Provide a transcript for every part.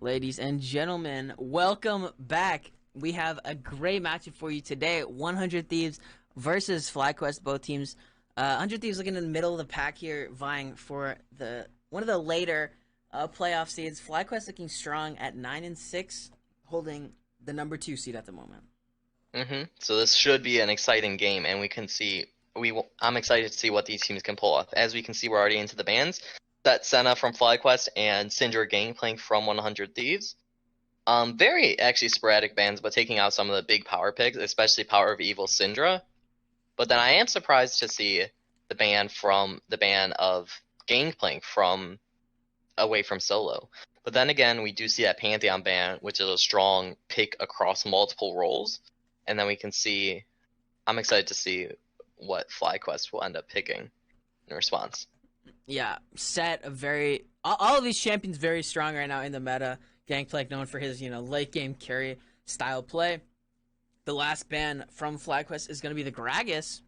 Ladies and gentlemen, welcome back. We have a great matchup for you today. 100 Thieves versus FlyQuest. Both teams, 100 Thieves looking in the middle of the pack here, vying for the one of the later playoff seeds. FlyQuest looking strong at 9-6, holding the number 2 seed at the moment. So this should be an exciting game, and we can see I'm excited to see what these teams can pull off. As we can see, we're already into the bans. That's Senna from FlyQuest and Syndra Gang playing from 100 Thieves. Very actually sporadic bans, but taking out some of the big power picks, especially Power of Evil Syndra. But then I am surprised to see the ban of Gang playing from away from solo. But then again, we do see that Pantheon ban, which is a strong pick across multiple roles. And then we can see, I'm excited to see what FlyQuest will end up picking in response. Yeah, all of these champions very strong right now in the meta. Gangplank known for his, late game carry style play. The last ban from FlyQuest is going to be the Gragas,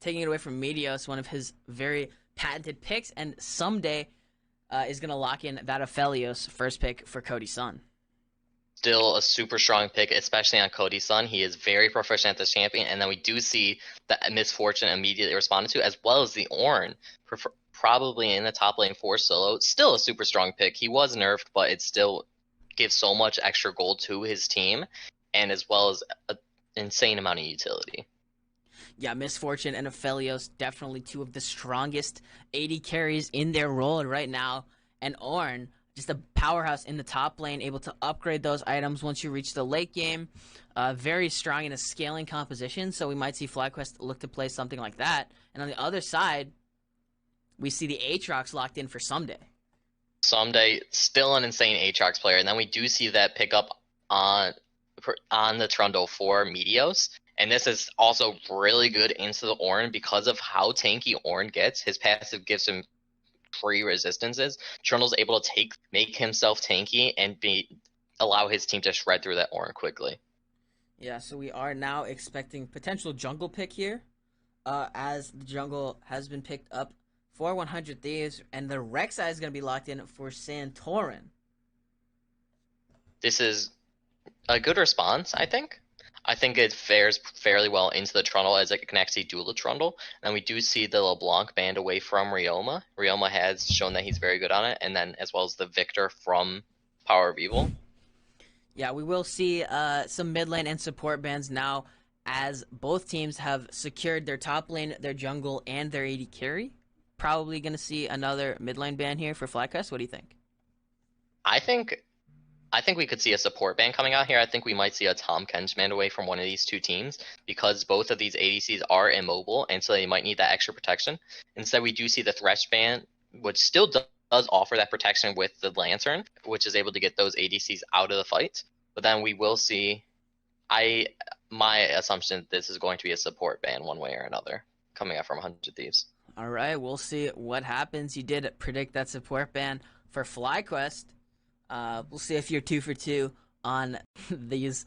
taking it away from Meteos, one of his very patented picks, and someday is going to lock in that Aphelios first pick for Cody Sun. Still a super strong pick, especially on Cody's son. He is very proficient at this champion, and then we do see that Misfortune immediately responded to, as well as the Ornn, probably in the top lane for solo. Still a super strong pick. He was nerfed, but it still gives so much extra gold to his team, and as well as an insane amount of utility. Yeah, Misfortune and Aphelios, definitely two of the strongest AD carries in their role right now. And Ornn, just a powerhouse in the top lane, able to upgrade those items once you reach the late game. Very strong in a scaling composition, so we might see FlyQuest look to play something like that. And on the other side, we see the Aatrox locked in for Someday. Someday, still an insane Aatrox player, and then we do see that pick up on the Trundle for Meteos. And this is also really good into the Ornn because of how tanky Ornn gets. His passive gives him free resistances. Trundle's able to make himself tanky and allow his team to shred through that Ornn quickly. Yeah, so we are now expecting potential jungle pick here, as the jungle has been picked up for 100 Thieves, and the Rek'Sai is going to be locked in for Santorin. This is a good response, I think. I think it fares fairly well into the Trundle, as it can actually duel the Trundle. And we do see the LeBlanc banned away from Ryoma. Ryoma has shown that he's very good on it, and then as well as the Victor from Power of Evil. Yeah, we will see some mid lane and support bans now, as both teams have secured their top lane, their jungle, and their AD carry. Probably going to see another mid lane ban here for FlyQuest. What do you think? I think we could see a support ban coming out here. I think we might see a Tahm Kench ban away from one of these two teams, because both of these ADCs are immobile, and so they might need that extra protection. Instead, we do see the Thresh ban, which still does offer that protection with the Lantern, which is able to get those ADCs out of the fight. But then we will see, my assumption, this is going to be a support ban one way or another coming out from 100 Thieves. All right, we'll see what happens. You did predict that support ban for FlyQuest. We'll see if you're 2 for 2 on these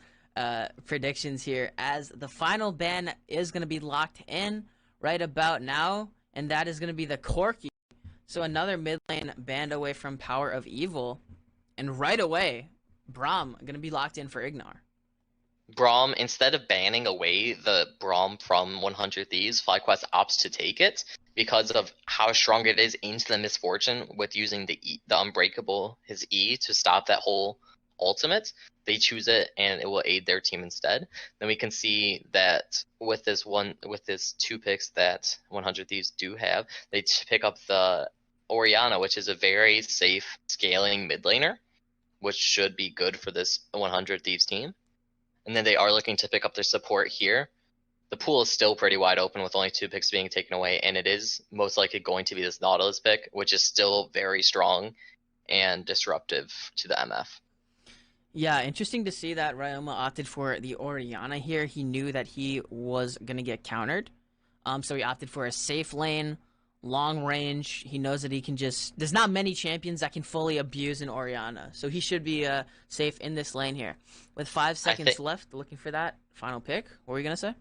predictions here, as the final ban is going to be locked in right about now, and that is going to be the Corki. So another mid lane banned away from Power of Evil, and right away, Braum going to be locked in for Ignar. Braum, instead of banning away the Braum from 100 Thieves, FlyQuest opts to take it because of how strong it is into the Misfortune with using the Unbreakable, his E, to stop that whole ultimate. They choose it, and it will aid their team instead. Then we can see that with this two picks that 100 Thieves do have, they pick up the Orianna, which is a very safe scaling mid laner, which should be good for this 100 Thieves team. And then they are looking to pick up their support here. The pool is still pretty wide open with only 2 picks being taken away, and it is most likely going to be this Nautilus pick, which is still very strong and disruptive to the MF. Yeah, interesting to see that Ryoma opted for the Orianna here. He knew that he was going to get countered, so he opted for a safe lane, long range. He knows that he can just... There's not many champions that can fully abuse an Orianna, so he should be safe in this lane here. With 5 seconds left, looking for that final pick. What were you going to say?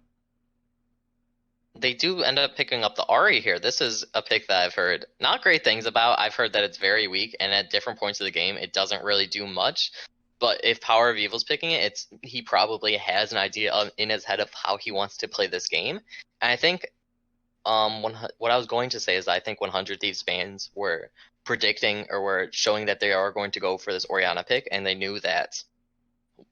they do end up picking up the Ari here. This is a pick that I've heard not great things about. I've heard that it's very weak, and at different points of the game, it doesn't really do much. But if Power of Evil's picking it, he probably has an idea in his head of how he wants to play this game. And I think what I was going to say is I think 100 Thieves fans were predicting or were showing that they are going to go for this Orianna pick, and they knew that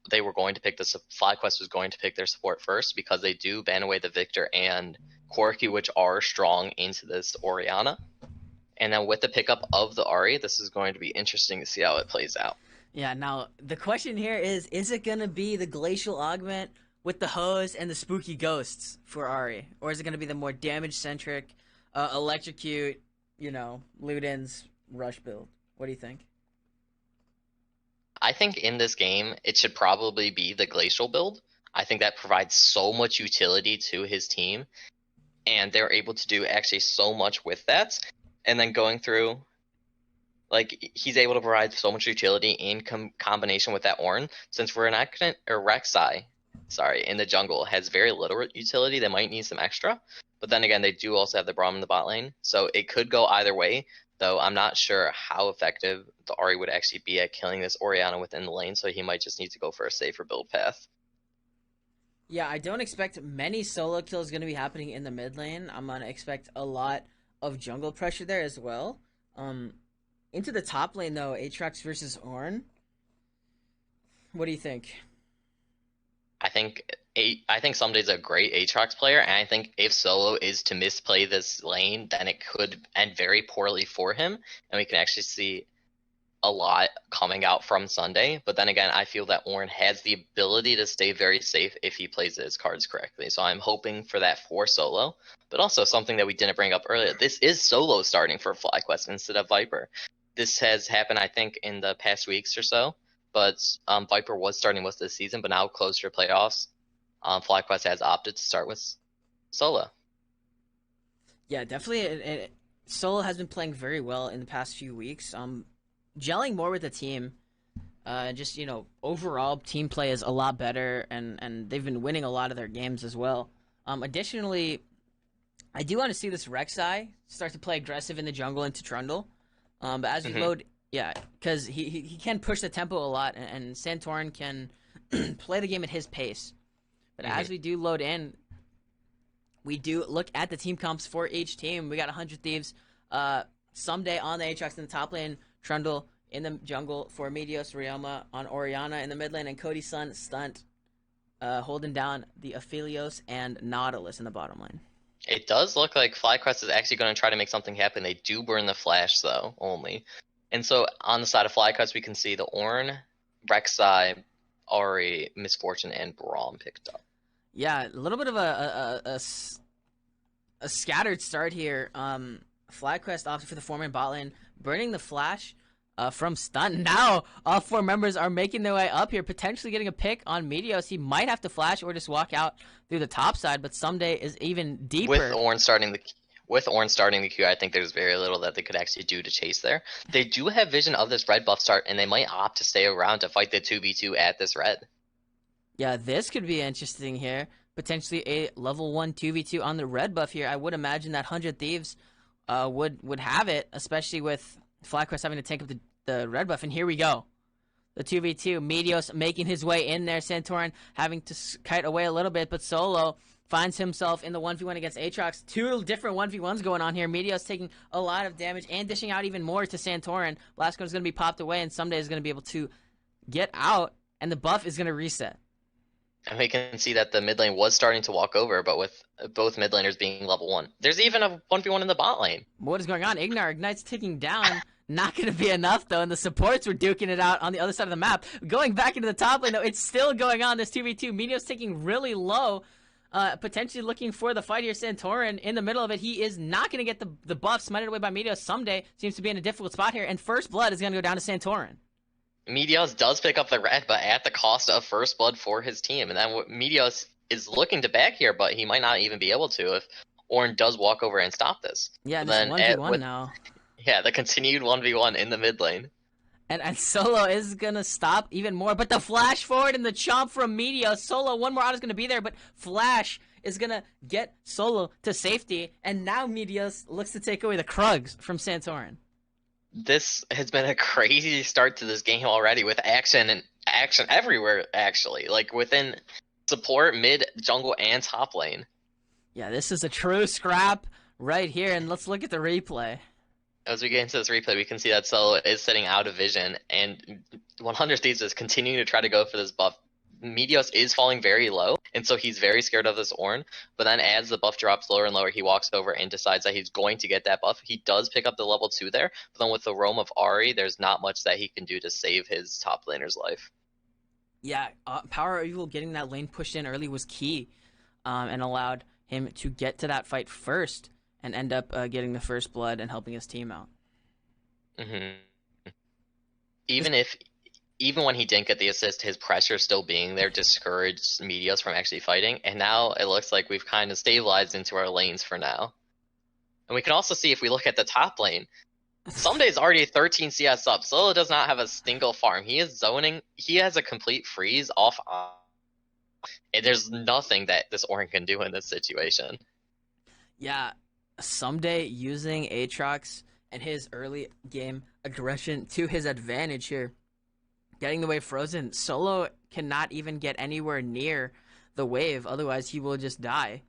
they were going to pick this. FlyQuest was going to pick their support first because they do ban away the Victor and Corki, which are strong into this Orianna. And then with the pickup of the Ari, this is going to be interesting to see how it plays out. Yeah, now the question here is it going to be the Glacial Augment with the hose and the spooky ghosts for Ari? Or is it going to be the more damage-centric, electrocute, Luden's rush build? What do you think? I think in this game, it should probably be the Glacial build. I think that provides so much utility to his team, and they're able to do actually so much with that. And then going through, he's able to provide so much utility in combination with that Ornn. Since Rek'Sai, in the jungle has very little utility, they might need some extra. But then again, they do also have the Braum in the bot lane, so it could go either way. Though I'm not sure how effective the Ari would actually be at killing this Orianna within the lane, so he might just need to go for a safer build path. Yeah, I don't expect many solo kills going to be happening in the mid lane. I'm going to expect a lot of jungle pressure there as well. Into the top lane, though, Aatrox versus Ornn. What do you think? I think Someday's a great Aatrox player, and I think if solo is to misplay this lane, then it could end very poorly for him, and we can actually see a lot coming out from Sunday. But then again, I feel that Ornn has the ability to stay very safe if he plays his cards correctly. So I'm hoping for that for solo. But also something that we didn't bring up earlier, this is solo starting for FlyQuest instead of Viper. This has happened, I think, in the past weeks or so. But Viper was starting most of the season, but now closer to playoffs, FlyQuest has opted to start with solo. Yeah, definitely. Solo has been playing very well in the past few weeks. Gelling more with the team. Just, overall team play is a lot better, and they've been winning a lot of their games as well. Additionally, I do want to see this Rek'Sai start to play aggressive in the jungle into Trundle. But as we load, because he can push the tempo a lot, and Santorin can play the game at his pace. But as we do load in, we do look at the team comps for each team. We got 100 Thieves someday on the Aatrox in the top lane, Trundle in the jungle for Meteos, Ryoma on Orianna in the mid lane, and Cody Sun Stunt holding down the Aphelios and Nautilus in the bottom lane. It does look like FlyQuest is actually going to try to make something happen. They do burn the flash, though, only. And so on the side of FlyQuest, we can see the Ornn, Rek'Sai, Ari, Miss Fortune, and Braum picked up. Yeah, a little bit of a scattered start here. FlyQuest opted for the 4-man bot lane, burning the flash from Stun. Now all 4 members are making their way up here, potentially getting a pick on Meteos. He might have to flash or just walk out through the top side, but Someday is even deeper. With Ornn starting the queue, I think there's very little that they could actually do to chase there. They do have vision of this red buff start, and they might opt to stay around to fight the 2v2 at this red. Yeah, this could be interesting here. Potentially a level 1 2v2 on the red buff here. I would imagine that 100 Thieves would have it, especially with FlyQuest having to take up the red buff. And here we go. The 2v2. Meteos making his way in there. Santorin having to kite away a little bit, but Solo finds himself in the 1v1 against Aatrox. 2 different 1v1s going on here. Meteos taking a lot of damage and dishing out even more to Santorin. Last one is going to be popped away, and Someday is going to be able to get out, and the buff is going to reset. And we can see that the mid lane was starting to walk over, but with both mid laners being level 1. There's even a 1v1 in the bot lane. What is going on? Ignite's ticking down. Not going to be enough, though, and the supports were duking it out on the other side of the map. Going back into the top lane, though, it's still going on, this 2v2. Meteos taking really low, potentially looking for the fight here. Santorin in the middle of it. He is not going to get the buff smited away by Meteos. Someday seems to be in a difficult spot here, and first blood is going to go down to Santorin. Meteos does pick up the red, but at the cost of first blood for his team. And then Meteos is looking to back here, but he might not even be able to if Ornn does walk over and stop this. Yeah, this 1v1 now. Yeah, the continued 1v1 in the mid lane. And Solo is going to stop even more. But the flash forward and the chomp from Meteos. Solo, one more out is going to be there, but Flash is going to get Solo to safety, and now Meteos looks to take away the Krugs from Santorin. This has been a crazy start to this game already, with action and action everywhere, actually. Like, within support, mid, jungle, and top lane. Yeah, this is a true scrap right here, and let's look at the replay. As we get into this replay, we can see that Solo is sitting out of vision, and 100 Thieves is continuing to try to go for this buff. Meteos is falling very low, and so he's very scared of this Ornn. But then as the buff drops lower and lower, he walks over and decides that he's going to get that buff. He does pick up the level 2 there, but then with the roam of Ahri, there's not much that he can do to save his top laner's life. Yeah, Power of Evil getting that lane pushed in early was key, and allowed him to get to that fight first and end up getting the first blood and helping his team out. Mm-hmm. Even when he didn't get the assist, his pressure still being there discouraged Meteos from actually fighting, and now it looks like we've kind of stabilized into our lanes for now. And we can also see, if we look at the top lane, Sunday's already 13 CS up. Solo does not have a single farm. He is zoning. He has a complete freeze off. And there's nothing that this Ornn can do in this situation. Yeah, Someday using Aatrox and his early game aggression to his advantage here. Getting the wave frozen. Solo cannot even get anywhere near the wave, otherwise he will just die.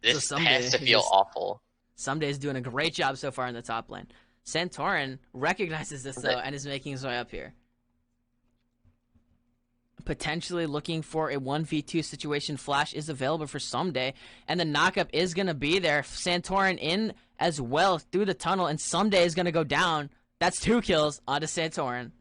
This has to feel awful. Someday is doing a great job so far in the top lane. Santorin recognizes this, though, and is making his way up here. Potentially looking for a 1v2 situation. Flash is available for Someday, and the knockup is going to be there. Santorin in as well through the tunnel, and Someday is going to go down. That's 2 kills onto Santorin.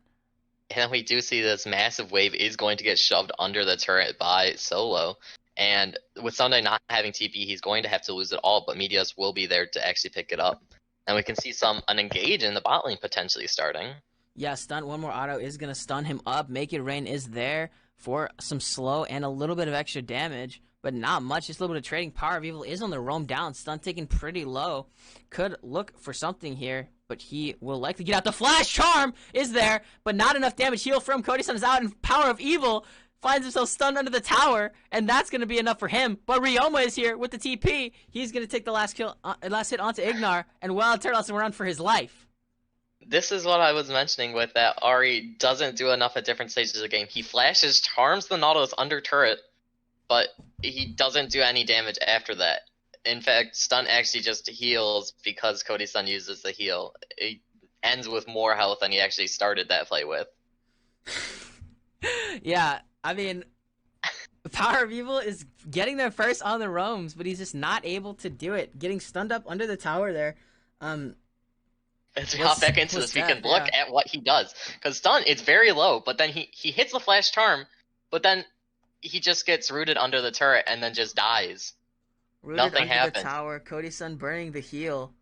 And we do see this massive wave is going to get shoved under the turret by Solo. And with Someday not having TP, he's going to have to lose it all, but Meteos will be there to actually pick it up. And we can see an engage in the bot lane potentially starting. Yeah, stun. One more auto is going to stun him up. Make It Rain is there for some slow and a little bit of extra damage, but not much. Just a little bit of trading. Power of Evil is on the roam down. Stun taken pretty low. Could look for something here, but he will likely get out. The Flash Charm is there, but not enough damage. Heal from Cody Sun is out, and Power of Evil finds himself stunned under the tower, and that's going to be enough for him. But Ryoma is here with the TP. He's going to take the last hit onto Ignar, and Wild Turtle has to run for his life. This is what I was mentioning with that Ahri doesn't do enough at different stages of the game. He flashes, charms the Nautilus under turret, but he doesn't do any damage after that. In fact, stun actually just heals because Cody Sun uses the heal. It ends with more health than he actually started that fight with. Yeah, I mean, Power of Evil is getting there first on the roams, but he's just not able to do it. Getting stunned up under the tower there. As we hop back into this, we can look at what he does. Because stun, it's very low, but then he hits the flash charm, but then he just gets rooted under the turret and then just dies. Nothing happens. The tower, Cody Sun burning the heal,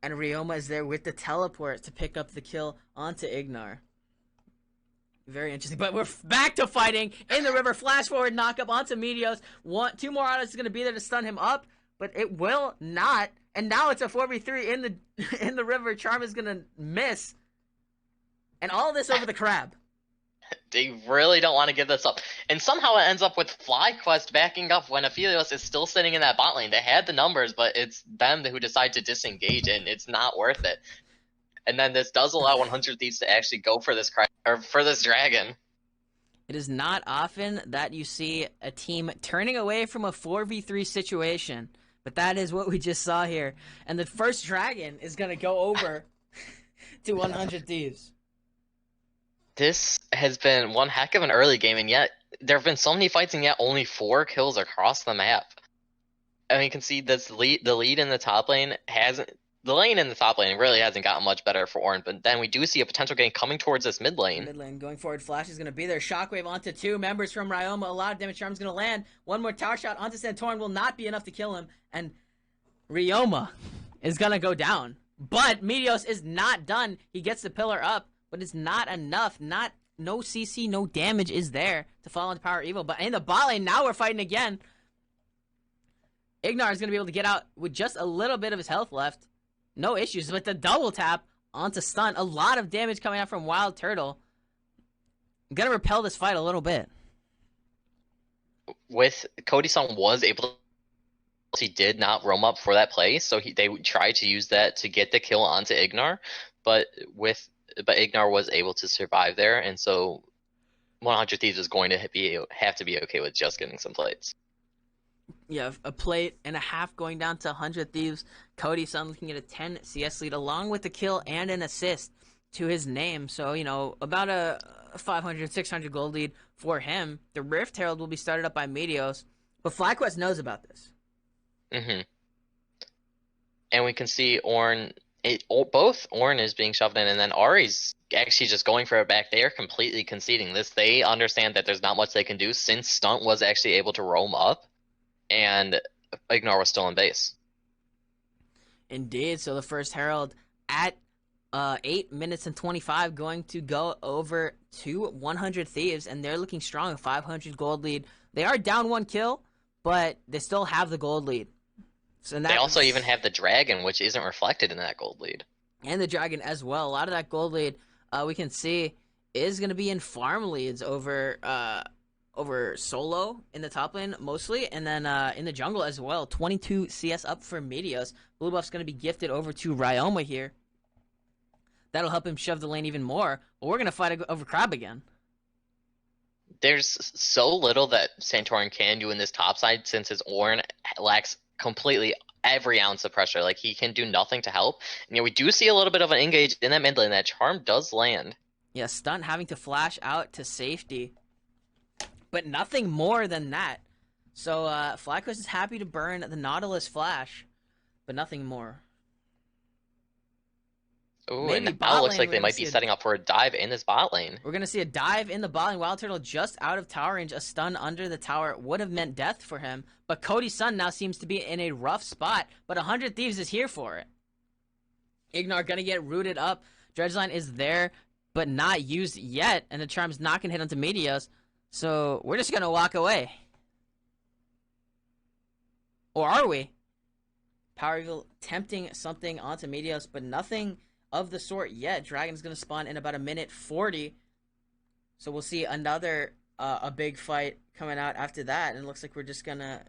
and Ryoma is there with the teleport to pick up the kill onto Ignar. Very interesting, but we're back to fighting in the river. Flash forward, knock up onto Meteos. 2 more autos is going to be there to stun him up, but it will not. And now it's a 4v3 in the river. Charm is going to miss, and all this over the crab. They really don't want to give this up. And somehow it ends up with FlyQuest backing up when Aphelios is still sitting in that bot lane. They had the numbers, but it's them who decide to disengage, and it's not worth it. And then this does allow 100 Thieves to actually go for this for this dragon. It is not often that you see a team turning away from a 4v3 situation, but that is what we just saw here. And the first dragon is going to go over to 100 Thieves. This has been one heck of an early game, and yet there have been so many fights, and yet only 4 kills across the map. And you can see this the lead in the top lane hasn't. The lane in the top lane really hasn't gotten much better for Ornn, but then we do see a potential game coming towards this mid lane. Mid lane going forward, Flash is going to be there. Shockwave onto 2 members from Ryoma. A lot of damage. Charm's going to land. One more tower shot onto Santorin will not be enough to kill him, and Ryoma is going to go down. But Meteos is not done. He gets the pillar up, but it's not enough. No CC, no damage is there to fall into Power Evil. But in the bot lane, now we're fighting again. Ignar is going to be able to get out with just a little bit of his health left. No issues, but the double tap onto stun. A lot of damage coming out from Wild Turtle. I'm going to repel this fight a little bit. with Cody Sun was able to, he did not roam up for that play, so they tried to use that to get the kill onto Ignar, but Ignar was able to survive there, and so 100 Thieves is going to have to be okay with just getting some plates. Yeah, a plate and a half going down to 100 Thieves. Cody Sun looking at a 10 CS lead, along with the kill and an assist to his name. So, about a 500, 600 gold lead for him. The Rift Herald will be started up by Meteos, but FlyQuest knows about this. Mm-hmm. And we can see both Ornn is being shoved in, and then Ari's actually just going for it back. They are completely conceding this. They understand that there's not much they can do since Stunt was actually able to roam up, and Ignar was still in base. Indeed. So the first Herald at 8 minutes and 25 going to go over to 100 Thieves, and they're looking strong. A 500 gold lead. They are down 1 kill, but they still have the gold lead. So they also even have the Dragon, which isn't reflected in that gold lead. And the Dragon as well. A lot of that gold lead we can see is going to be in farm leads over solo in the top lane mostly, and then in the jungle as well. 22 CS up for Meteos. Blue buff's going to be gifted over to Ryoma here. That'll help him shove the lane even more. But we're going to fight over Crab again. There's so little that Santorin can do in this top side since his Ornn lacks completely every ounce of pressure. Like, he can do nothing to help. And, we do see a little bit of an engage in that mid lane. That charm does land. Yeah, Stunt having to flash out to safety. But nothing more than that. So, FlyQuest is happy to burn the Nautilus flash, but nothing more. Ooh, and now it looks like they might be setting up for a dive in this bot lane. We're going to see a dive in the bot lane. Wild Turtle just out of tower range. A stun under the tower would have meant death for him. But Cody Sun now seems to be in a rough spot. But 100 Thieves is here for it. Ignar going to get rooted up. Dredgeline is there, but not used yet. And the charm's not going to hit onto Meteos. So we're just going to walk away. Or are we? Power Evil tempting something onto Meteos, but nothing of the sort yet. Dragon's going to spawn in about 1:40. So we'll see another a big fight coming out after that. And it looks like we're just going to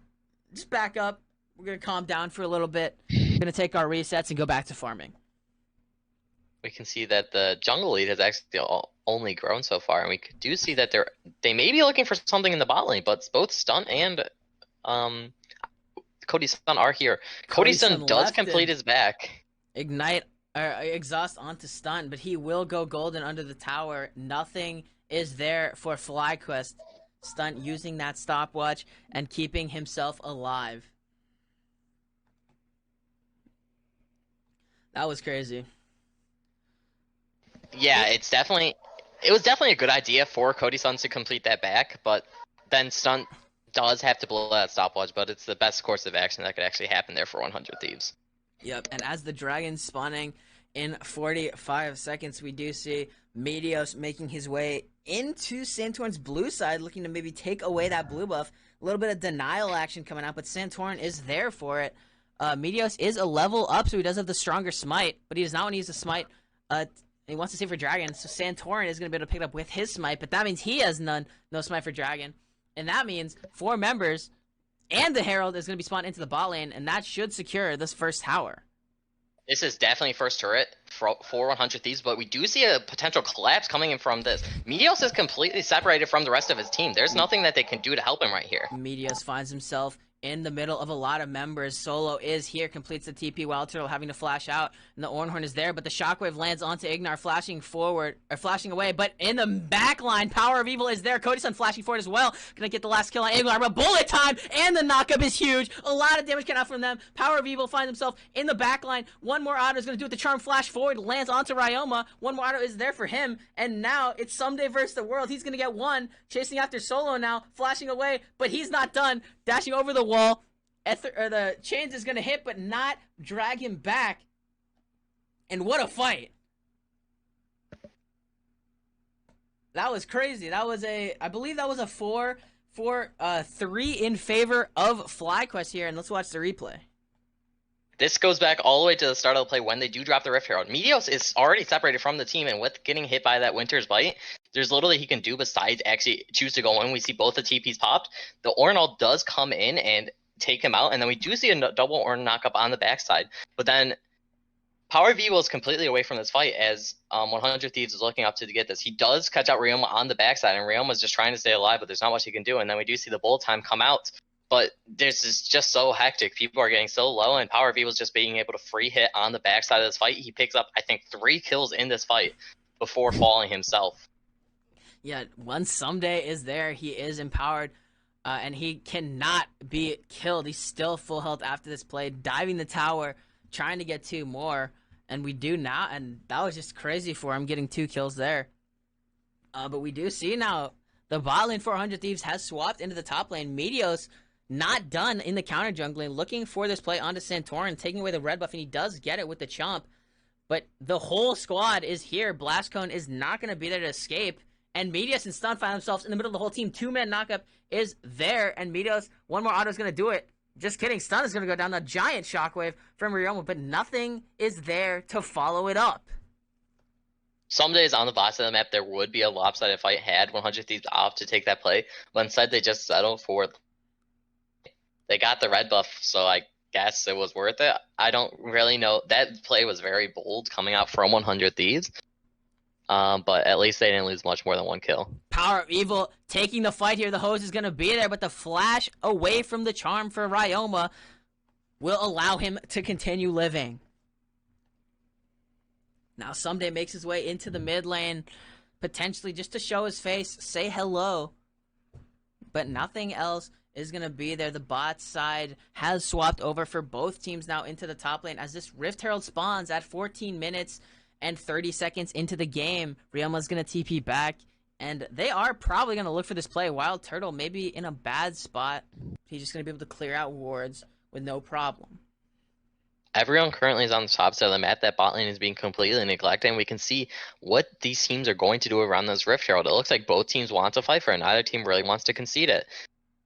back up. We're going to calm down for a little bit. We're going to take our resets and go back to farming. We can see that the jungle lead has actually only grown so far. And we do see that they may be looking for something in the bot lane, but both Stunt and Cody Sun are here. Cody Sun does complete his back. Exhaust onto Stunt, but he will go golden under the tower. Nothing is there for FlyQuest. Stunt using that stopwatch and keeping himself alive. That was crazy. Yeah, it was definitely a good idea for Cody Sun to complete that back, but then Stunt does have to blow that stopwatch, but it's the best course of action that could actually happen there for 100 Thieves. Yep, and as the Dragon's spawning in 45 seconds, we do see Meteos making his way into Santorin's blue side, looking to maybe take away that blue buff. A little bit of denial action coming out, but Santorin is there for it. Meteos is a level up, so he does have the stronger smite, but he does not want to use the smite. He wants to save for Dragon, so Santorin is going to be able to pick it up with his smite, but that means he has no smite for Dragon. And that means 4 members and the Herald is going to be spawned into the bot lane, and that should secure this first tower. This is definitely first turret for 100 Thieves, but we do see a potential collapse coming in from this. Meteos is completely separated from the rest of his team. There's nothing that they can do to help him right here. Meteos finds himself in the middle of a lot of members. Solo is here, completes the TP. Wild Turtle having to flash out, and the Ornhorn is there, but the Shockwave lands onto Ignar, flashing away, but in the back line, Power of Evil is there. Cody Sun flashing forward as well, gonna get the last kill on Ignar, but bullet time, and the knockup is huge. A lot of damage coming out from them. Power of Evil finds himself in the back line. One more auto is gonna do it. The charm flash forward, lands onto Ryoma. One more auto is there for him, and now it's Someday versus the world. He's gonna get one, chasing after Solo now, flashing away, but he's not done. Dashing over the wall. The chains is going to hit, but not drag him back. And what a fight. That was crazy. That was I believe that was a 4-3 in favor of FlyQuest here. And let's watch the replay. This goes back all the way to the start of the play when they do drop the Rift Herald. Meteos is already separated from the team, and with getting hit by that Winter's Bite, There's literally he can do besides actually choose to go in. We see both the TPs popped. The Ornal does come in and take him out, and then we do see a double Orn knockup on the backside. But then Power V was completely away from this fight as 100 Thieves is looking up to get this. He does catch out Ryoma on the backside, and Ryoma's just trying to stay alive, but there's not much he can do. And then we do see the bullet time come out, but this is just so hectic. People are getting so low, and Power V was just being able to free hit on the backside of this fight. He picks up, I think, 3 kills in this fight before falling himself. Yeah, once Someday is there, he is empowered, and he cannot be killed. He's still full health after this play, diving the tower, trying to get 2 more. And we do now, and that was just crazy for him getting 2 kills there. But we do see now the bot lane 400 Thieves has swapped into the top lane. Meteos not done in the counter jungling, looking for this play onto Santorin, taking away the red buff, and he does get it with the chomp. But the whole squad is here. Blastcone is not going to be there to escape. And Meteos and Stun find themselves in the middle of the whole team. 2-man knockup is there, and Meteos, one more auto is going to do it. Just kidding. Stun is going to go down. The giant shockwave from Ryoma, but nothing is there to follow it up. Some days on the bot side of the map, there would be a lopsided fight had 100 Thieves off to take that play, but instead they just settled for. They got the red buff, so I guess it was worth it. I don't really know. That play was very bold coming out from 100 Thieves. But at least they didn't lose much more than 1 kill. Power of Evil taking the fight here. The hose is going to be there, but the flash away from the charm for Ryoma will allow him to continue living. Now Someday makes his way into the mid lane, potentially just to show his face, say hello. But nothing else is going to be there. The bot side has swapped over for both teams now into the top lane as this Rift Herald spawns at 14 minutes and 30 seconds into the game. Ryoma's going to TP back, and they are probably going to look for this play. Wild Turtle maybe in a bad spot. He's just going to be able to clear out wards with no problem. Everyone currently is on the top side of the map. That bot lane is being completely neglected, and we can see what these teams are going to do around this Rift Herald. It looks like both teams want to fight for it. Neither team really wants to concede it.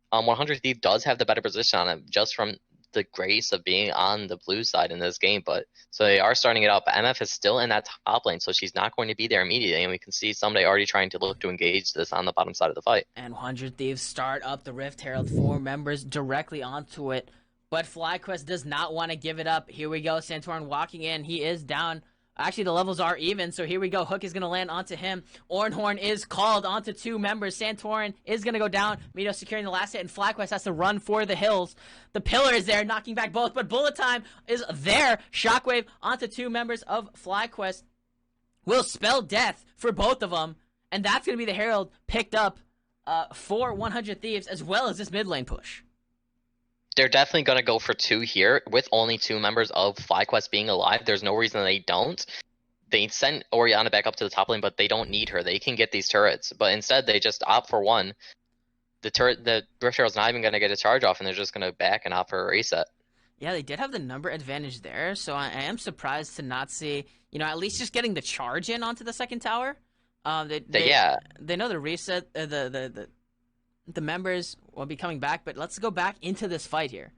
100 Thief does have the better position on it, just from the grace of being on the blue side in this game, but so they are starting it out. But MF is still in that top lane, so she's not going to be there immediately, and we can see Someday already trying to look to engage this on the bottom side of the fight. And 100 Thieves start up the Rift Herald, 4 members directly onto it, but FlyQuest does not want to give it up. Here we go, Santorin walking in. He is down. Actually, the levels are even, so here we go. Hook is going to land onto him. Ornhorn is called onto 2 members. Santorin is going to go down. Meteos securing the last hit, and FlyQuest has to run for the hills. The pillar is there, knocking back both, but bullet time is there. Shockwave onto 2 members of FlyQuest will spell death for both of them, and that's going to be the Herald picked up for 100 Thieves, as well as this mid lane push. They're definitely going to go for 2 here, with only 2 members of FlyQuest being alive. There's no reason they don't. They sent Orianna back up to the top lane, but they don't need her. They can get these turrets, but instead they just opt for 1. The Rift Herald's not even going to get a charge off, and they're just going to back and opt for a reset. Yeah, they did have the number advantage there, so I am surprised to not see, at least just getting the charge in onto the second tower. They know the reset, the members will be coming back, but let's go back into this fight here.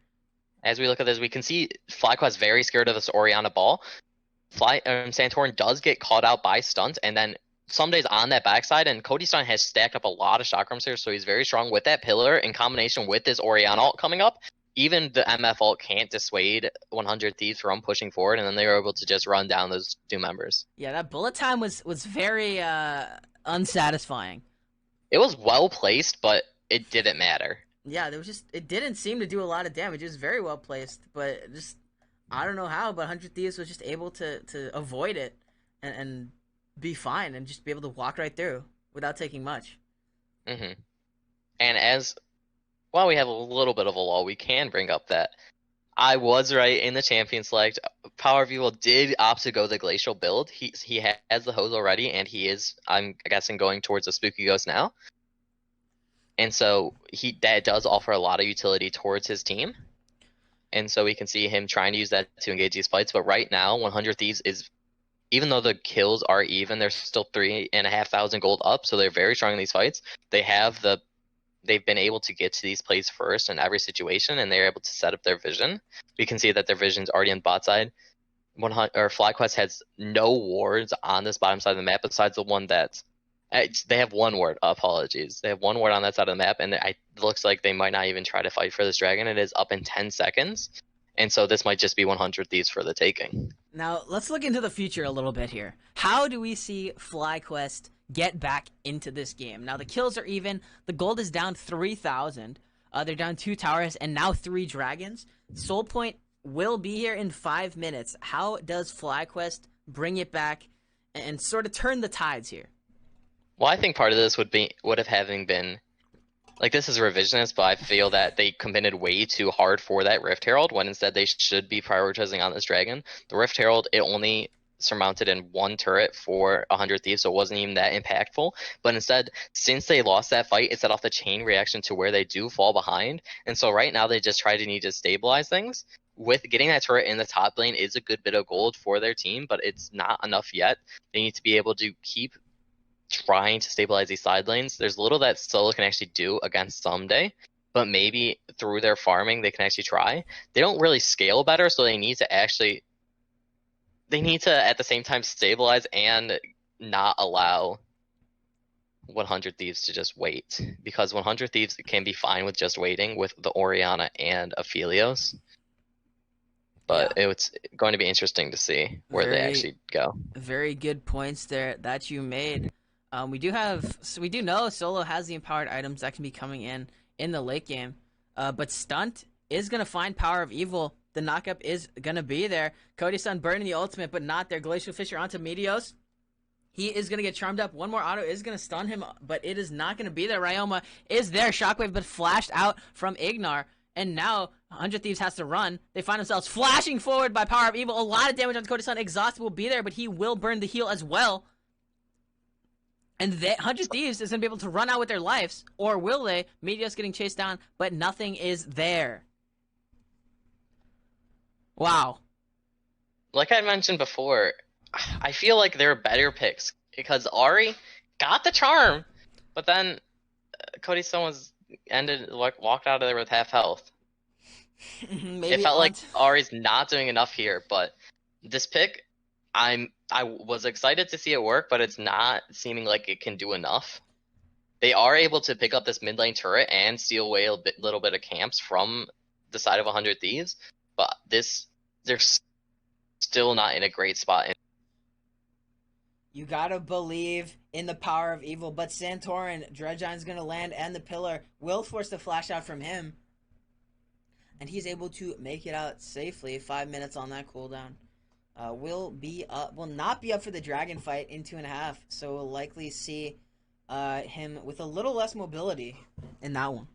As we look at this, we can see FlyQuest very scared of this Orianna ball. Santorin does get caught out by stuns, and then Someday's on that backside, and Cody Stun has stacked up a lot of chakrams here, so he's very strong with that pillar in combination with this Orianna ult coming up. Even the MF ult can't dissuade 100 Thieves from pushing forward, and then they were able to just run down those 2 members. Yeah, that bullet time was very unsatisfying. It was well placed, but it didn't matter. Yeah, it didn't seem to do a lot of damage. It was very well placed, but just I don't know how, but 100 Thieves was just able to avoid it and be fine and just be able to walk right through without taking much. Mm-hmm. And while we have a little bit of a lull, we can bring up that I was right in the champion select. Power of Evil did opt to go the glacial build. He has the hose already, and he is, I'm guessing, going towards the spooky ghost now. And so that does offer a lot of utility towards his team. And so we can see him trying to use that to engage these fights. But right now, 100 Thieves is, even though the kills are even, they're still 3,500 gold up. So they're very strong in these fights. They've been able to get to these plays first in every situation, and they're able to set up their vision. We can see that their vision's already on bot side. FlyQuest has no wards on this bottom side of the map besides the one that They have one ward. Apologies. They have one ward on that side of the map, and it looks like they might not even try to fight for this dragon. It is up in 10 seconds, and so this might just be 100 Thieves for the taking. Now, let's look into the future a little bit here. How do we see FlyQuest get back into this game? Now, the kills are even. The gold is down 3,000. They're down 2 towers and now 3 dragons. Soul Point will be here in 5 minutes. How does FlyQuest bring it back and sort of turn the tides here? Well, I think part of this would have having been, like, this is revisionist, but I feel that they committed way too hard for that Rift Herald when instead they should be prioritizing on this dragon. The Rift Herald, it only surmounted in 1 turret for 100 Thieves, so it wasn't even that impactful. But instead, since they lost that fight, it set off the chain reaction to where they do fall behind. And so right now they just need to stabilize things. With getting that turret in the top lane is a good bit of gold for their team, but it's not enough yet. They need to be able to keep trying to stabilize these side lanes. There's little that solo can actually do against Someday, but maybe through their farming they can actually try. They don't really scale better, so they need to at the same time stabilize and not allow 100 Thieves to just wait, because 100 Thieves can be fine with just waiting with the Orianna and Aphelios. But it's going to be interesting to see where they actually go. Very good points there that you made. We do know Solo has the empowered items that can be coming in the late game. But Stunt is going to find Power of Evil. The knockup is going to be there. Cody's son burning the ultimate, but not there. Glacial Fissure onto Meteos. He is going to get charmed up. One more auto is going to stun him, but it is not going to be there. Ryoma is there. Shockwave, but flashed out from Ignar. And now 100 Thieves has to run. They find themselves flashing forward by Power of Evil. A lot of damage on Cody's son. Exhaust will be there, but he will burn the heal as well. And 100 Thieves is going to be able to run out with their lives. Or will they? Meteos getting chased down, but nothing is there. Wow. Like I mentioned before, I feel like there are better picks, because Ahri got the charm, but then Cody's son walked out of there with half health. It felt like Ahri's not doing enough here, but this pick, I was excited to see it work, but it's not seeming like it can do enough. They are able to pick up this mid lane turret and steal away a little bit of camps from the side of 100 Thieves, but they're still not in a great spot. You gotta believe in the Power of Evil, but Santorin, Dredgine's gonna land, and the Pillar will force the flash out from him. And he's able to make it out safely. 5 minutes on that cooldown. Will not be up for the dragon fight in 2.5, so we'll likely see him with a little less mobility in that one.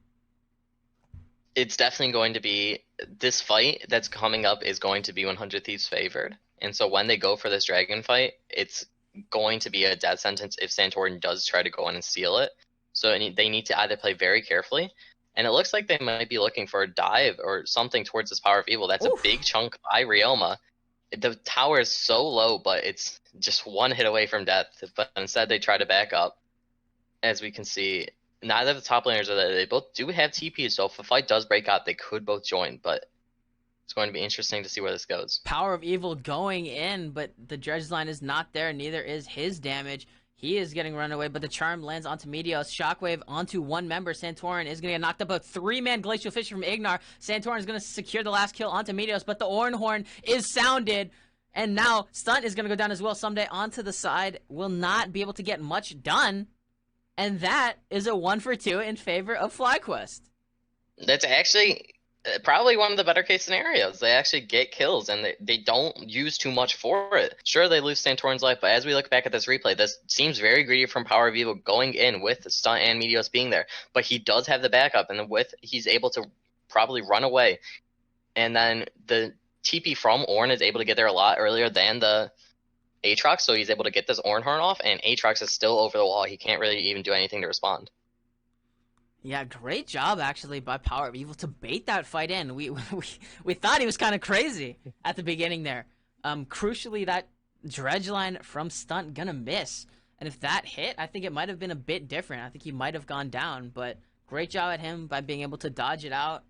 It's definitely going to be, this fight that's coming up is going to be 100 Thieves favored. And so when they go for this dragon fight, it's going to be a death sentence if Santorin does try to go in and steal it. So they need to either play very carefully, and it looks like they might be looking for a dive or something towards this Power of Evil. That's a big chunk by Ryoma. The tower is so low, but it's just one hit away from death. But instead they try to back up. As we can see, neither of the top laners are there. They both do have TP, so if the fight does break out, they could both join, but it's going to be interesting to see where this goes. Power of Evil going in, but the Dredge line is not there. Neither is his damage. He is getting run away, but the charm lands onto Meteos. Shockwave onto one member. Santorin is going to get knocked up. A 3-man Glacial Fissure from Ignar. Santorin is going to secure the last kill onto Meteos, but the Ornhorn is sounded. And now Stunt is going to go down as well. Someday onto the side. Will not be able to get much done. And that is a 1-for-2 in favor of FlyQuest. That's actually probably one of the better case scenarios. They actually get kills, and they don't use too much for it. Sure, they lose Santorin's life, but as we look back at this replay, this seems very greedy from Power of Evil going in with Stunt and Meteos being there. But he does have the backup, and he's able to probably run away. And then the TP from Ornn is able to get there a lot earlier than the Aatrox, so he's able to get this Ornhorn off, and Aatrox is still over the wall. He can't really even do anything to respond. Yeah, great job actually by Power of Evil to bait that fight in. We thought he was kind of crazy at the beginning there. Crucially, that dredge line from Stunt gonna miss, and if that hit, I think it might have been a bit different. I think he might have gone down, but great job at him by being able to dodge it out.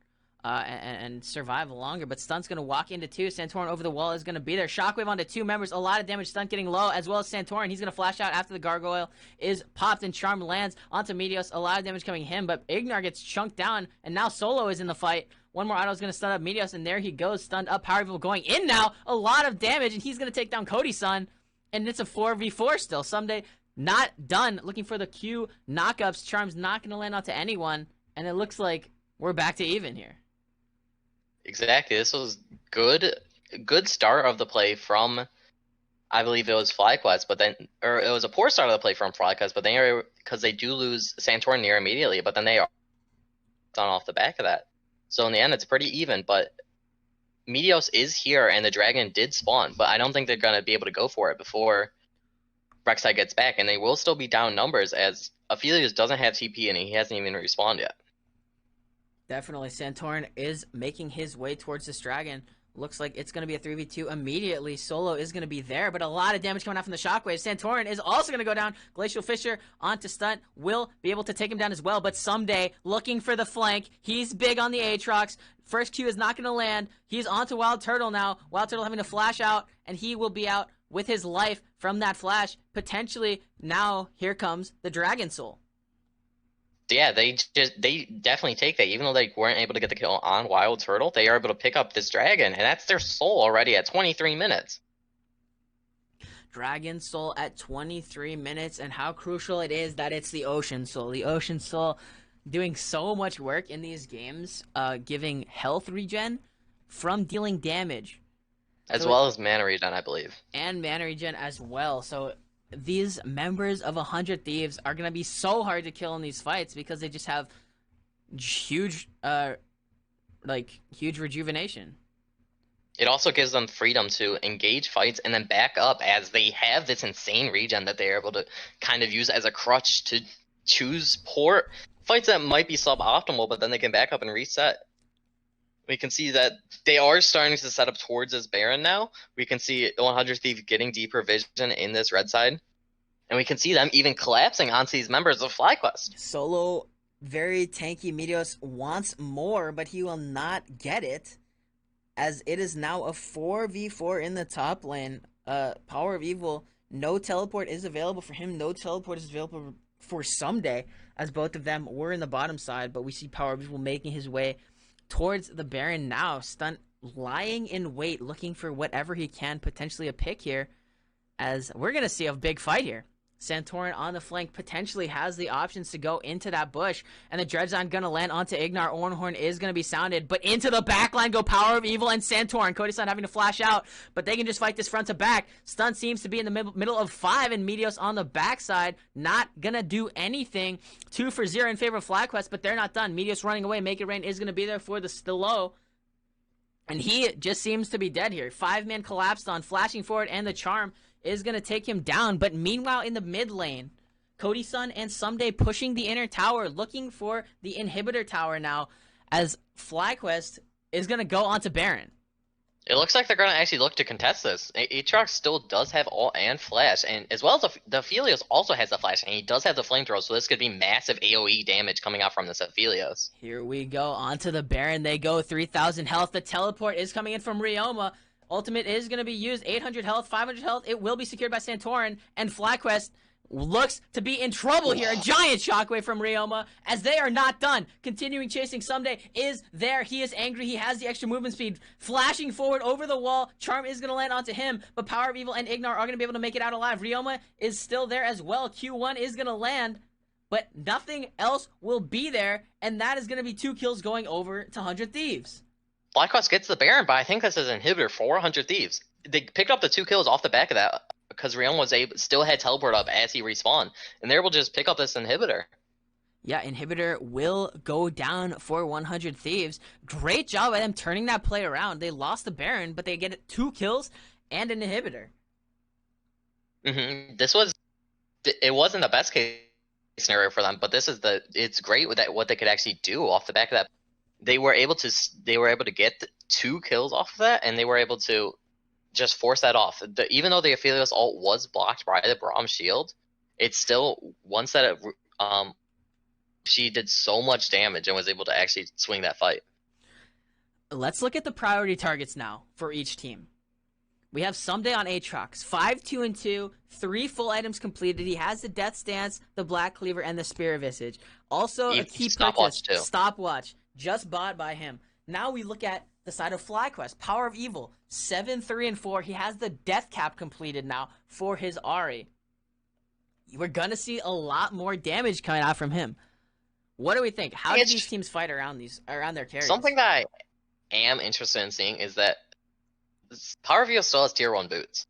and survive longer. But Stunt's going to walk into 2. Santorin over the wall is going to be there. Shockwave onto 2 members. A lot of damage. Stunt getting low, as well as Santorin. He's going to flash out after the Gargoyle is popped, and Charm lands onto Meteos. A lot of damage coming him, but Ignar gets chunked down, and now Solo is in the fight. One more auto is going to stun up Meteos, and there he goes. Stunned up. Power Evil going in now. A lot of damage, and he's going to take down Cody-san. And it's a 4v4 still. Someday not done. Looking for the Q knockups. Charm's not going to land onto anyone, and it looks like we're back to even here. Exactly. This was good start of the play from, I believe it was FlyQuest, but then, or it was a poor start of the play from FlyQuest, but then because they do lose Santorin near immediately, but then they are done off the back of that. So in the end, it's pretty even. But Meteos is here, and the dragon did spawn, but I don't think they're gonna be able to go for it before Rek'Sai gets back, and they will still be down numbers as Aphelios doesn't have TP and he hasn't even respawned yet. Definitely. Santorin is making his way towards this dragon. Looks like it's going to be a 3v2 immediately. Solo is going to be there, but a lot of damage coming out from the shockwave. Santorin is also going to go down. Glacial Fissure onto Stunt will be able to take him down as well, but Someday looking for the flank. He's big on the Aatrox. First Q is not going to land. He's onto Wild Turtle now. Wild Turtle having to flash out, and he will be out with his life from that flash. Potentially, now here comes the Dragon Soul. Yeah, they definitely take that. Even though they weren't able to get the kill on Wild Turtle, they are able to pick up this dragon, and that's their soul already at 23 minutes. Dragon Soul at 23 minutes, and how crucial it is that it's the Ocean Soul. The Ocean Soul doing so much work in these games, giving health regen from dealing damage. As well as mana regen, I believe. And mana regen as well. So these members of 100 Thieves are going to be so hard to kill in these fights because they just have huge rejuvenation. It also gives them freedom to engage fights and then back up as they have this insane regen that they're able to kind of use as a crutch to choose poor fights that might be suboptimal, but then they can back up and reset. We can see that they are starting to set up towards this Baron now. We can see the 100 Thief getting deeper vision in this red side. And we can see them even collapsing onto these members of FlyQuest. Solo, very tanky. Meteos wants more, but he will not get it, as it is now a 4v4 in the top lane. Power of Evil, no teleport is available for him. No teleport is available for Someday, as both of them were in the bottom side. But we see Power of Evil making his way towards the Baron now. Stunt lying in wait, looking for whatever he can, potentially a pick here, as we're going to see a big fight here. Santorin on the flank potentially has the options to go into that bush, and the Dreadzone going to land onto Ignar. Ornhorn is going to be sounded, but into the backline go Power of Evil and Santorin. Cody-san having to flash out, but they can just fight this front to back. Stunt seems to be in the middle of 5, and Meteos on the backside not going to do anything. 2 for 0 in favor of FlyQuest, but they're not done. Meteos running away. Make It Rain is going to be there for the low. And he just seems to be dead here. 5-man collapsed on, flashing forward, and the Charm is going to take him down. But meanwhile, in the mid lane, Cody-san and Someday pushing the inner tower, looking for the inhibitor tower now, as FlyQuest is going to go onto Baron. It looks like they're going to actually look to contest this. Aatrox still does have ult and flash, and as well as the Aphelios also has the flash, and he does have the flamethrower, so this could be massive AoE damage coming out from this Aphelios. Here we go, onto the Baron they go, 3,000 health. The teleport is coming in from Ryoma. Ultimate is going to be used, 800 health, 500 health. It will be secured by Santorin, and FlyQuest looks to be in trouble here. A giant shockwave from Ryoma, as they are not done. Continuing chasing. Someday is there. He is angry. He has the extra movement speed. Flashing forward over the wall. Charm is going to land onto him, but Power of Evil and Ignar are going to be able to make it out alive. Ryoma is still there as well. Q1 is going to land, but nothing else will be there, and that is going to be 2 kills going over to 100 Thieves. FlyQuest gets the Baron, but I think this is an inhibitor for 100 Thieves. They picked up the 2 kills off the back of that because Ryoma was still had teleport up as he respawned, and they're able to just pick up this inhibitor. Yeah, inhibitor will go down for 100 Thieves. Great job by them turning that play around. They lost the Baron, but they get 2 kills and an inhibitor. It wasn't the best case scenario for them, but it's great with that what they could actually do off the back of that. They were able to get 2 kills off of that, and they were able to just force that off. Even though the Aphelios ult was blocked by the Braum shield, it's still once that she did so much damage and was able to actually swing that fight. Let's look at the priority targets now for each team. We have Someday on Aatrox, 5, 2, and 2, 3 full items completed. He has the Death Stance, the Black Cleaver, and the Spirit Visage. Also, a key purchase, Stopwatch too. Stopwatch, just bought by him. Now we look at the side of FlyQuest, Power of Evil, 7, 3, and 4. He has the Death Cap completed now for his Ahri. We're going to see a lot more damage coming out from him. What do we think? How do these teams fight around their carries? Something that I am interested in seeing is that Power of Evil still has tier 1 boots.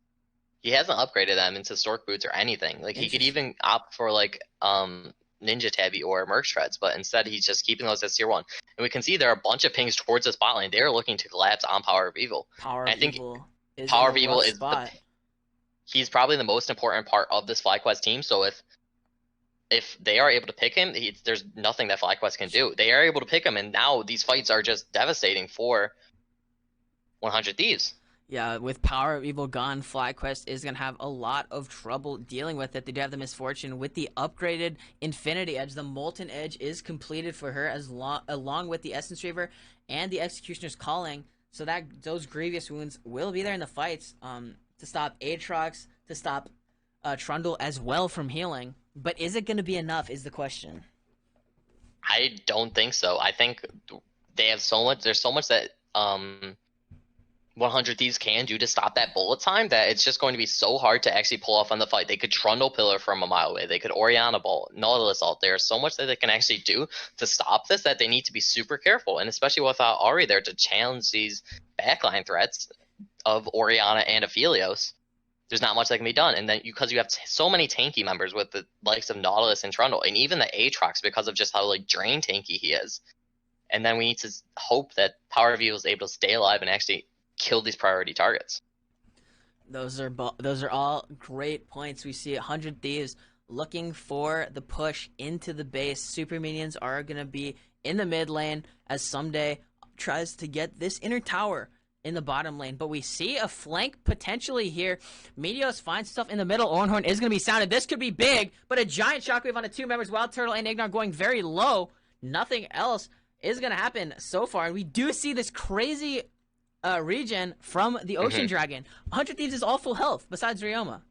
He hasn't upgraded them into Stork boots or anything. Like, he could even opt for, like, Ninja Tabby or Merc Shreds, but instead he's just keeping those as tier 1. And we can see there are a bunch of pings towards this bot lane. They're looking to collapse on Power of Evil. Power of Evil is he's probably the most important part of this FlyQuest team, so if they are able to pick him, there's nothing that FlyQuest can do. They are able to pick him, and now these fights are just devastating for 100 Thieves. Yeah, with Power of Evil gone, FlyQuest is going to have a lot of trouble dealing with it. They do have the misfortune with the upgraded Infinity Edge. The Molten Edge is completed for her along with the Essence Reaver and the Executioner's Calling. So that those Grievous Wounds will be there in the fights to stop Aatrox, to stop Trundle as well from healing. But is it going to be enough is the question. I don't think so. I think they have so much. There's so much that 100 Thieves can do to stop that bullet time that it's just going to be so hard to actually pull off on the fight. They could Trundle Pillar from a mile away. They could Orianna Bolt, Nautilus Ult. There's so much that they can actually do to stop this that they need to be super careful. And especially without Ahri there to challenge these backline threats of Orianna and Aphelios, there's not much that can be done. And then because you have so many tanky members with the likes of Nautilus and Trundle, and even the Aatrox because of just how like drain tanky he is. And then we need to hope that Power of Evil is able to stay alive and actually kill these priority targets. Those are all great points. We see 100 Thieves looking for the push into the base. Super minions are going to be in the mid lane as Someday tries to get this inner tower in the bottom lane. But we see a flank potentially here. Meteos finds stuff in the middle. Ornhorn is going to be sounded. This could be big, but a giant shockwave on the 2 members. Wild Turtle and Ignar going very low. Nothing else is going to happen so far. And we do see this crazy regen from the Ocean Dragon. 100 Thieves is all full health besides Ryoma.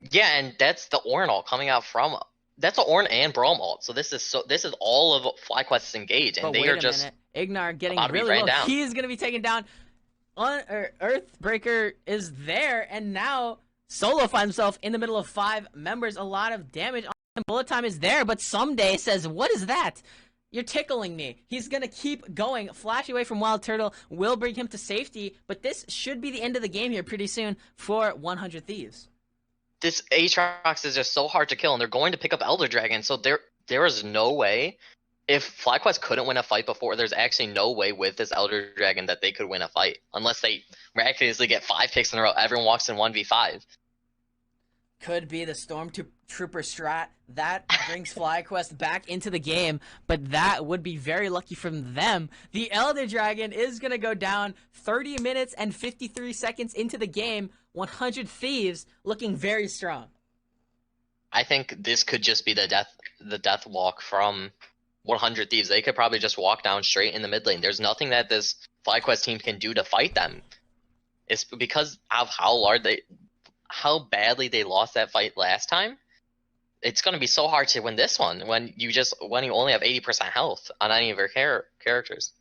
Yeah, and that's the Ornn ult coming out from. That's an Ornn and Braum ult. So this is all of FlyQuest's engage, and they are just Ignar getting really low. Down. He is going to be taken down. Earthbreaker is there, and now Solo finds himself in the middle of 5 members. A lot of damage on him. Bullet time is there, but Someday says, "What is that? You're tickling me." He's going to keep going. Flash away from Wild Turtle will bring him to safety, but this should be the end of the game here pretty soon for 100 Thieves. This Aatrox is just so hard to kill, and they're going to pick up Elder Dragon, so there is no way. If FlyQuest couldn't win a fight before, there's actually no way with this Elder Dragon that they could win a fight. Unless they miraculously get 5 picks in a row, everyone walks in 1v5. Could be the Stormtrooper strat. That brings FlyQuest back into the game, but that would be very lucky from them. The Elder Dragon is going to go down 30 minutes and 53 seconds into the game. 100 Thieves looking very strong. I think this could just be the death walk from 100 Thieves. They could probably just walk down straight in the mid lane. There's nothing that this FlyQuest team can do to fight them. It's because of how badly they lost that fight last time. It's going to be so hard to win this one when you only have 80% health on any of your characters.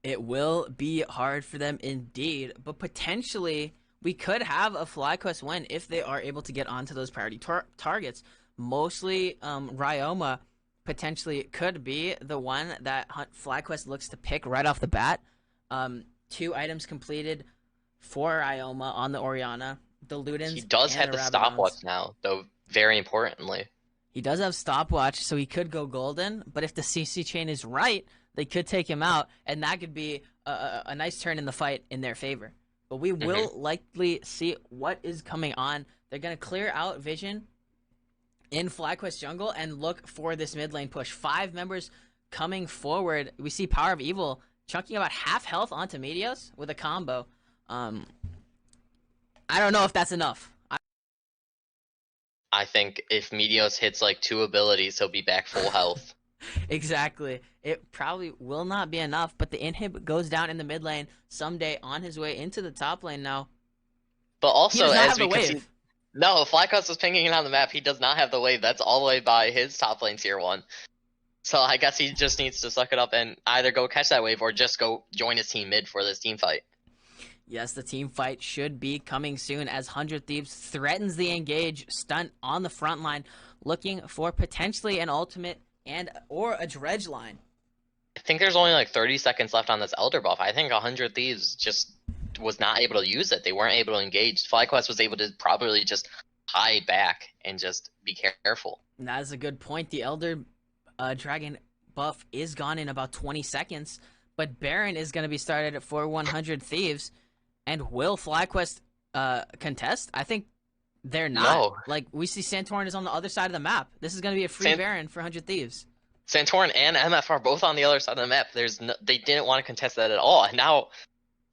It will be hard for them indeed, but potentially we could have a FlyQuest win if they are able to get onto those priority targets. Mostly Ryoma potentially could be the one that FlyQuest looks to pick right off the bat. 2 items completed for Ryoma on the Orianna. The Ludens. He does have the stopwatch now, though, very importantly. He does have stopwatch, so he could go golden, but if the CC chain is right, they could take him out, and that could be a nice turn in the fight in their favor. But we will likely see what is coming on. They're going to clear out Vision in FlyQuest jungle and look for this mid lane push. 5 members coming forward. We see Power of Evil chunking about half health onto Meteos with a combo. I don't know if that's enough. I think if Meteos hits like 2 abilities, he'll be back full health. Exactly. It probably will not be enough, but the inhib goes down in the mid lane someday on his way into the top lane now. But He also, does not as have the we can see, wave. no, Flycross is pinging it on the map. He does not have the wave. That's all the way by his top lane tier 1. So I guess he just needs to suck it up and either go catch that wave or just go join his team mid for this team fight. Yes, the team fight should be coming soon as 100 Thieves threatens the engage stunt on the front line, looking for potentially an ultimate and or a dredge line. I think there's only like 30 seconds left on this Elder buff. I think 100 Thieves just was not able to use it. They weren't able to engage. FlyQuest was able to probably just hide back and just be careful. And that is a good point. The Elder Dragon buff is gone in about 20 seconds, but Baron is going to be started for 100 Thieves. And will FlyQuest contest? I think they're not. No. Like, we see Santorin is on the other side of the map. This is going to be a free Baron for 100 Thieves. Santorin and MF are both on the other side of the map. They didn't want to contest that at all. And now,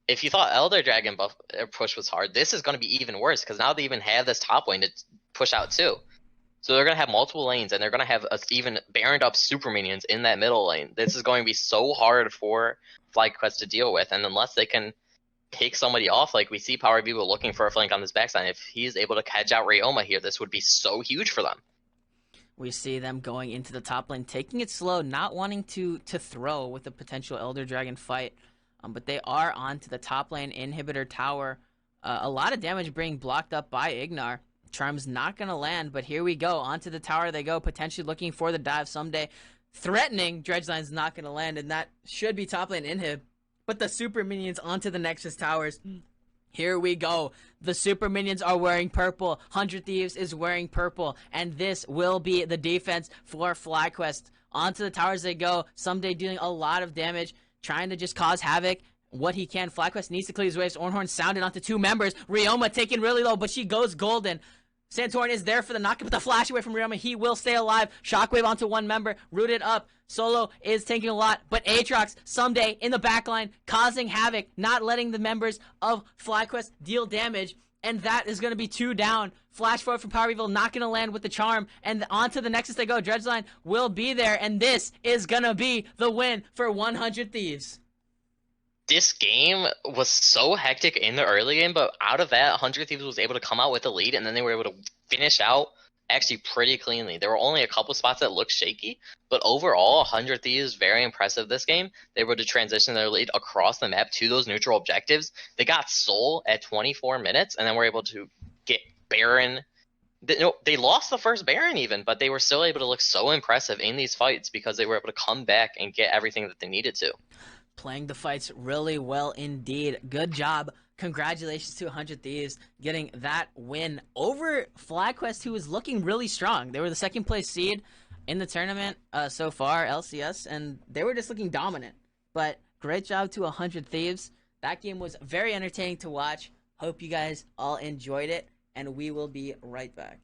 if you thought Elder Dragon buff push was hard, this is going to be even worse because now they even have this top lane to push out too. So they're going to have multiple lanes, and they're going to have even Baroned up super minions in that middle lane. This is going to be so hard for FlyQuest to deal with, and unless they can take somebody off, like we see Power Vivo looking for a flank on this backside, if he's able to catch out Ryoma here, this would be so huge for them. We see them going into the top lane, taking it slow, not wanting to throw with a potential Elder Dragon fight. But they are on to the top lane inhibitor tower. A lot of damage being blocked up by Ignar. Charm's not going to land, but here we go. Onto the tower they go, potentially looking for the dive someday. Threatening, Dredgeline's not going to land, and that should be top lane inhib. But the super minions onto the Nexus towers. Here we go. The super minions are wearing purple. 100 Thieves is wearing purple. And this will be the defense for FlyQuest. Onto the towers they go. Someday dealing a lot of damage. Trying to just cause havoc. What he can. FlyQuest needs to clear his waves. Ornhorn sounded onto 2 members. Ryoma taken really low, but she goes golden. Santorin is there for the knock, but the flash away from Ryoma. He will stay alive. Shockwave onto 1 member. Rooted up. Solo is taking a lot, but Aatrox someday in the backline causing havoc, not letting the members of FlyQuest deal damage, and that is going to be 2 down. Flash forward from Power Evil, not going to land with the charm, and onto the Nexus they go. Dredgeline will be there, and this is going to be the win for 100 Thieves. This game was so hectic in the early game, but out of that, 100 Thieves was able to come out with the lead, and then they were able to finish out actually pretty cleanly. There were only a couple spots that looked shaky, but overall, 100 Thieves very impressive this game. They were able to transition their lead across the map to those neutral objectives. They got Soul at 24 minutes, and then were able to get Baron. They lost the first Baron even, but they were still able to look so impressive in these fights because they were able to come back and get everything that they needed to. Playing the fights really well indeed. Good job. Congratulations to 100 Thieves getting that win over FlyQuest, who was looking really strong. They were the 2nd place seed in the tournament so far, LCS, and they were just looking dominant. But great job to 100 Thieves. That game was very entertaining to watch. Hope you guys all enjoyed it, and we will be right back.